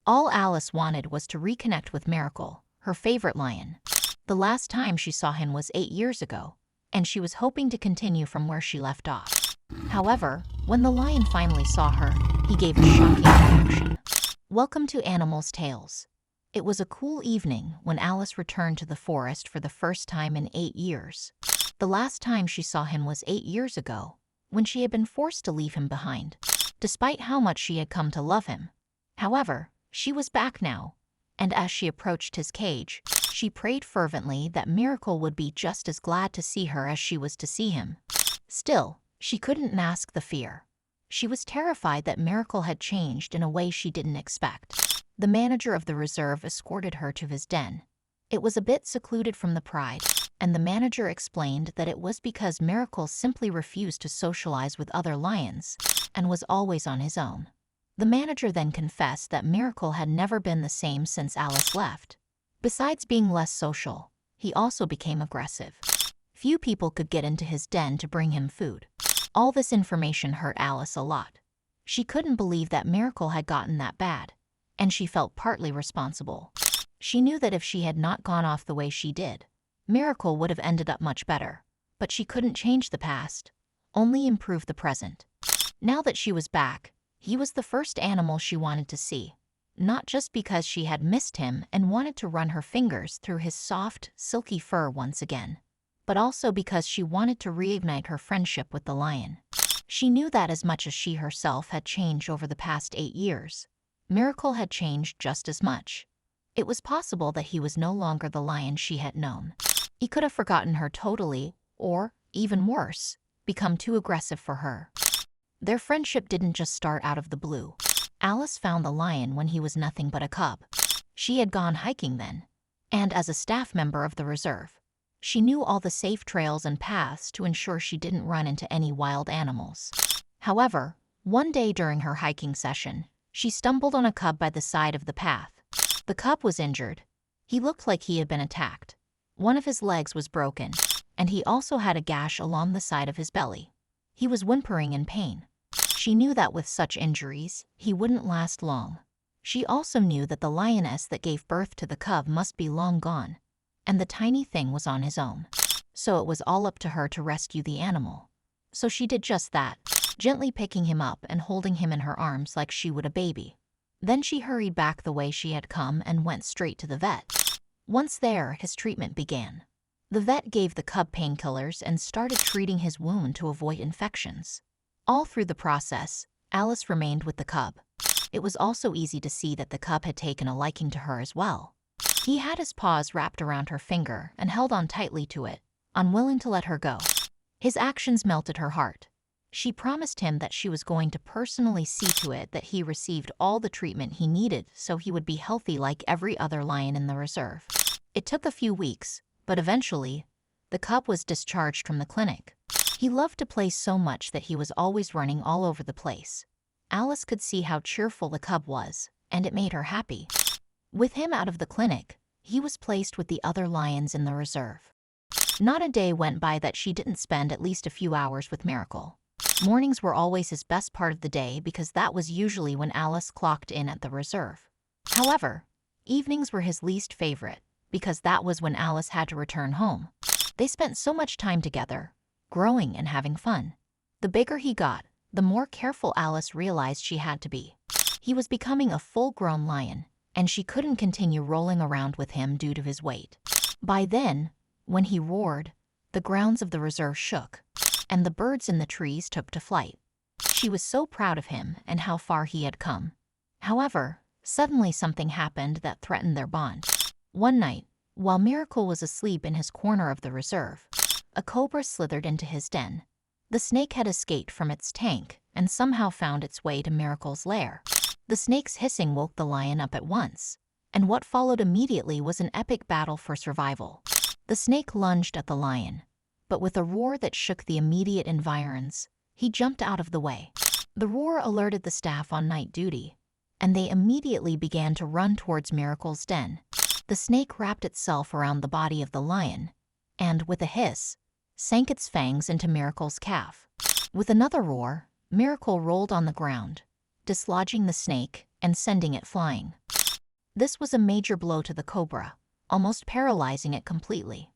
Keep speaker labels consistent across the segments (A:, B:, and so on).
A: All Alice wanted was to reconnect with Miracle, her favorite lion. The last time she saw him was 8 years ago, and she was hoping to continue from where she left off. However, when the lion finally saw her, he gave a shocking reaction. Welcome to Animals' Tales. It was a cool evening when Alice returned to the forest for the first time in 8 years. The last time she saw him was 8 years ago, when she had been forced to leave him behind, despite how much she had come to love him. However, she was back now, and as she approached his cage, she prayed fervently that Miracle would be just as glad to see her as she was to see him. Still, she couldn't mask the fear. She was terrified that Miracle had changed in a way she didn't expect. The manager of the reserve escorted her to his den. It was a bit secluded from the pride, and the manager explained that it was because Miracle simply refused to socialize with other lions and was always on his own. The manager then confessed that Miracle had never been the same since Alice left. Besides being less social, he also became aggressive. Few people could get into his den to bring him food. All this information hurt Alice a lot. She couldn't believe that Miracle had gotten that bad, and she felt partly responsible. She knew that if she had not gone off the way she did, Miracle would have ended up much better. But she couldn't change the past, only improve the present. Now that she was back, he was the first animal she wanted to see. Not just because she had missed him and wanted to run her fingers through his soft, silky fur once again, but also because she wanted to reignite her friendship with the lion. She knew that as much as she herself had changed over the past 8 years, Miracle had changed just as much. It was possible that he was no longer the lion she had known. He could have forgotten her totally, or, even worse, become too aggressive for her. Their friendship didn't just start out of the blue. Alice found the lion when he was nothing but a cub. She had gone hiking then, and as a staff member of the reserve, she knew all the safe trails and paths to ensure she didn't run into any wild animals. However, one day during her hiking session, she stumbled on a cub by the side of the path. The cub was injured. He looked like he had been attacked. One of his legs was broken, and he also had a gash along the side of his belly. He was whimpering in pain. She knew that with such injuries, he wouldn't last long. She also knew that the lioness that gave birth to the cub must be long gone, and the tiny thing was on his own. So it was all up to her to rescue the animal. So she did just that, gently picking him up and holding him in her arms like she would a baby. Then she hurried back the way she had come and went straight to the vet. Once there, his treatment began. The vet gave the cub painkillers and started treating his wound to avoid infections. All through the process, Alice remained with the cub. It was also easy to see that the cub had taken a liking to her as well. He had his paws wrapped around her finger and held on tightly to it, unwilling to let her go. His actions melted her heart. She promised him that she was going to personally see to it that he received all the treatment he needed so he would be healthy like every other lion in the reserve. It took a few weeks, but eventually, the cub was discharged from the clinic. He loved to play so much that he was always running all over the place. Alice could see how cheerful the cub was, and it made her happy. With him out of the clinic, he was placed with the other lions in the reserve. Not a day went by that she didn't spend at least a few hours with Miracle. Mornings were always his best part of the day because that was usually when Alice clocked in at the reserve. However, evenings were his least favorite because that was when Alice had to return home. They spent so much time together, growing and having fun. The bigger he got, the more careful Alice realized she had to be. He was becoming a full-grown lion, and she couldn't continue rolling around with him due to his weight. By then, when he roared, the grounds of the reserve shook, and the birds in the trees took to flight. She was so proud of him and how far he had come. However, suddenly something happened that threatened their bond. One night, while Miracle was asleep in his corner of the reserve, a cobra slithered into his den. The snake had escaped from its tank and somehow found its way to Miracle's lair. The snake's hissing woke the lion up at once, and what followed immediately was an epic battle for survival. The snake lunged at the lion, but with a roar that shook the immediate environs, he jumped out of the way. The roar alerted the staff on night duty, and they immediately began to run towards Miracle's den. The snake wrapped itself around the body of the lion, and, with a hiss, sank its fangs into Miracle's calf. With another roar, Miracle rolled on the ground, dislodging the snake and sending it flying. This was a major blow to the cobra, almost paralyzing it completely.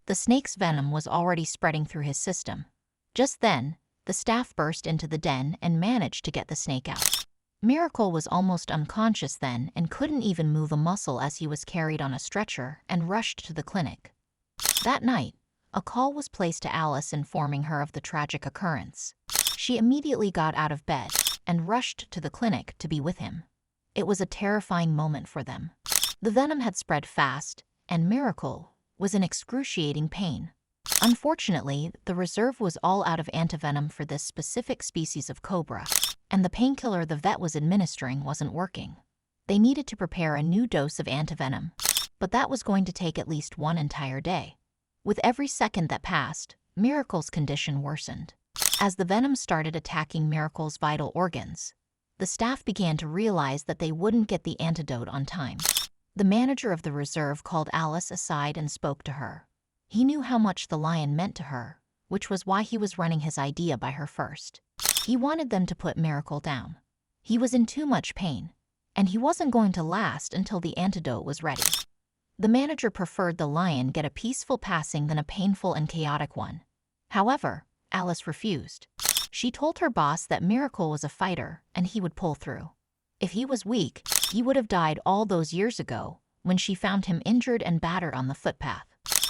A: The snake's venom was already spreading through his system. Just then, the staff burst into the den and managed to get the snake out. Miracle was almost unconscious then and couldn't even move a muscle as he was carried on a stretcher and rushed to the clinic. That night, a call was placed to Alice informing her of the tragic occurrence. She immediately got out of bed and rushed to the clinic to be with him. It was a terrifying moment for them. The venom had spread fast, and Miracle was in excruciating pain. Unfortunately, the reserve was all out of antivenom for this specific species of cobra, and the painkiller the vet was administering wasn't working. They needed to prepare a new dose of antivenom, but that was going to take at least one entire day. With every second that passed, Miracle's condition worsened. As the venom started attacking Miracle's vital organs, the staff began to realize that they wouldn't get the antidote on time. The manager of the reserve called Alice aside and spoke to her. He knew how much the lion meant to her, which was why he was running his idea by her first. He wanted them to put Miracle down. He was in too much pain, and he wasn't going to last until the antidote was ready. The manager preferred the lion get a peaceful passing than a painful and chaotic one. However, Alice refused. She told her boss that Miracle was a fighter and he would pull through. If he was weak, he would have died all those years ago when she found him injured and battered on the footpath.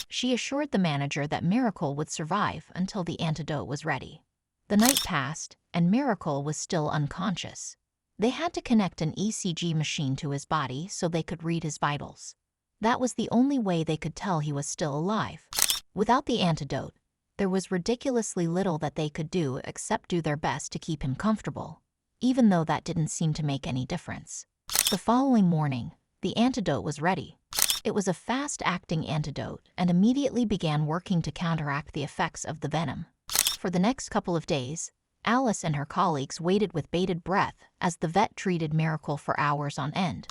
A: She assured the manager that Miracle would survive until the antidote was ready. The night passed, and Miracle was still unconscious. They had to connect an ECG machine to his body so they could read his vitals. That was the only way they could tell he was still alive. Without the antidote, there was ridiculously little that they could do except do their best to keep him comfortable, even though that didn't seem to make any difference. The following morning, the antidote was ready. It was a fast-acting antidote and immediately began working to counteract the effects of the venom. For the next couple of days, Alice and her colleagues waited with bated breath as the vet treated Miracle for hours on end.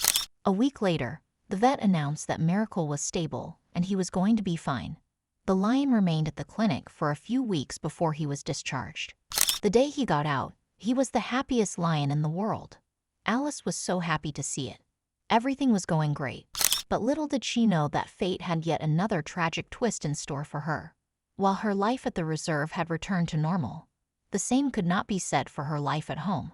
A: A week later, the vet announced that Miracle was stable and he was going to be fine. The lion remained at the clinic for a few weeks before he was discharged. The day he got out, he was the happiest lion in the world. Alice was so happy to see it. Everything was going great, but little did she know that fate had yet another tragic twist in store for her. While her life at the reserve had returned to normal, the same could not be said for her life at home.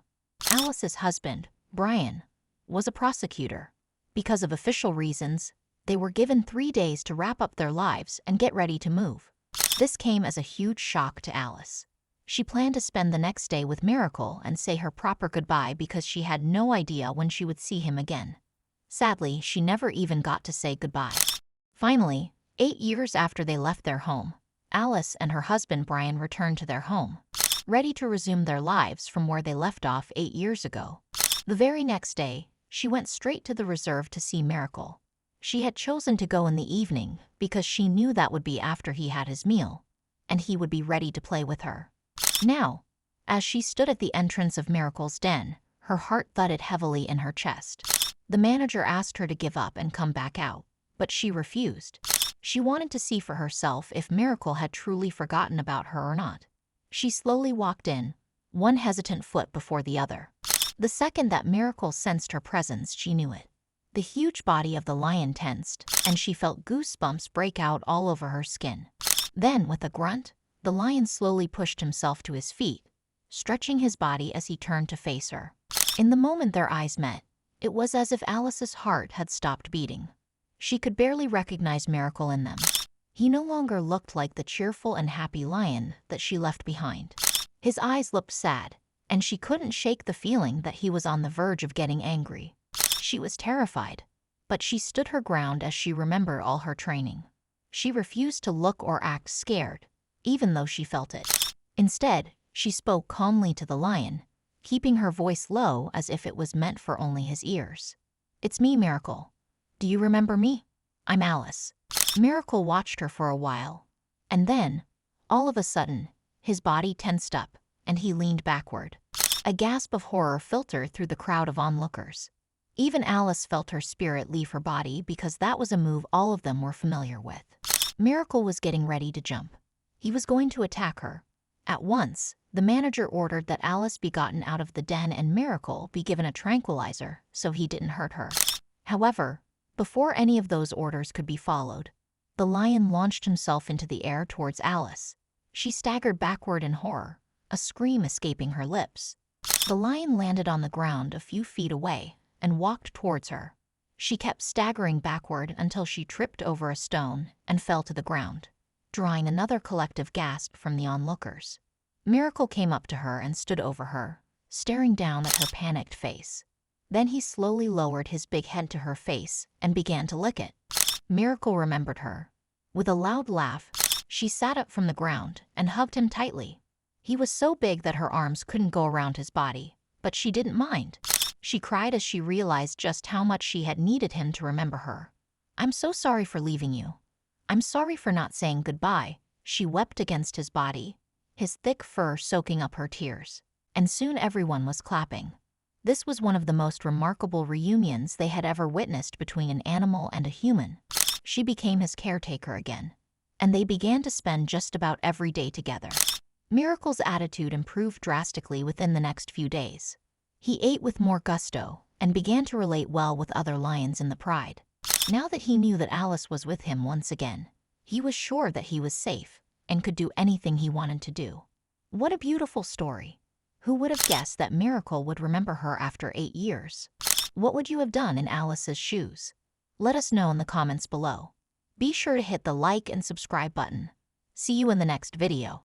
A: Alice's husband, Brian, was a prosecutor. Because of official reasons, they were given 3 days to wrap up their lives and get ready to move. This came as a huge shock to Alice. She planned to spend the next day with Miracle and say her proper goodbye because she had no idea when she would see him again. Sadly, she never even got to say goodbye. Finally, 8 years after they left their home, Alice and her husband Brian returned to their home, ready to resume their lives from where they left off 8 years ago. The very next day, she went straight to the reserve to see Miracle. She had chosen to go in the evening because she knew that would be after he had his meal, and he would be ready to play with her. Now, as she stood at the entrance of Miracle's den, her heart thudded heavily in her chest. The manager asked her to give up and come back out, but she refused. She wanted to see for herself if Miracle had truly forgotten about her or not. She slowly walked in, one hesitant foot before the other. The second that Miracle sensed her presence, she knew it. The huge body of the lion tensed, and she felt goosebumps break out all over her skin. Then, with a grunt, the lion slowly pushed himself to his feet, stretching his body as he turned to face her. In the moment their eyes met, it was as if Alice's heart had stopped beating. She could barely recognize Miracle in them. He no longer looked like the cheerful and happy lion that she left behind. His eyes looked sad, and she couldn't shake the feeling that he was on the verge of getting angry. She was terrified, but she stood her ground as she remembered all her training. She refused to look or act scared, even though she felt it. Instead, she spoke calmly to the lion, keeping her voice low as if it was meant for only his ears. "It's me, Miracle. Do you remember me? I'm Alice." Miracle watched her for a while, and then, all of a sudden, his body tensed up, and he leaned backward. A gasp of horror filtered through the crowd of onlookers. Even Alice felt her spirit leave her body because that was a move all of them were familiar with. Miracle was getting ready to jump. He was going to attack her. At once, the manager ordered that Alice be gotten out of the den and Miracle be given a tranquilizer so he didn't hurt her. However, before any of those orders could be followed, the lion launched himself into the air towards Alice. She staggered backward in horror, a scream escaping her lips. The lion landed on the ground a few feet away and walked towards her. She kept staggering backward until she tripped over a stone and fell to the ground, drawing another collective gasp from the onlookers. Miracle came up to her and stood over her, staring down at her panicked face. Then he slowly lowered his big head to her face and began to lick it. Miracle remembered her. With a loud laugh, she sat up from the ground and hugged him tightly. He was so big that her arms couldn't go around his body, but she didn't mind. She cried as she realized just how much she had needed him to remember her. "I'm so sorry for leaving you. I'm sorry for not saying goodbye," she wept against his body, his thick fur soaking up her tears. And soon everyone was clapping. This was one of the most remarkable reunions they had ever witnessed between an animal and a human. She became his caretaker again, and they began to spend just about every day together. Miracle's attitude improved drastically within the next few days. He ate with more gusto and began to relate well with other lions in the pride. Now that he knew that Alice was with him once again, he was sure that he was safe and could do anything he wanted to do. What a beautiful story! Who would have guessed that Miracle would remember her after 8 years? What would you have done in Alice's shoes? Let us know in the comments below. Be sure to hit the like and subscribe button. See you in the next video.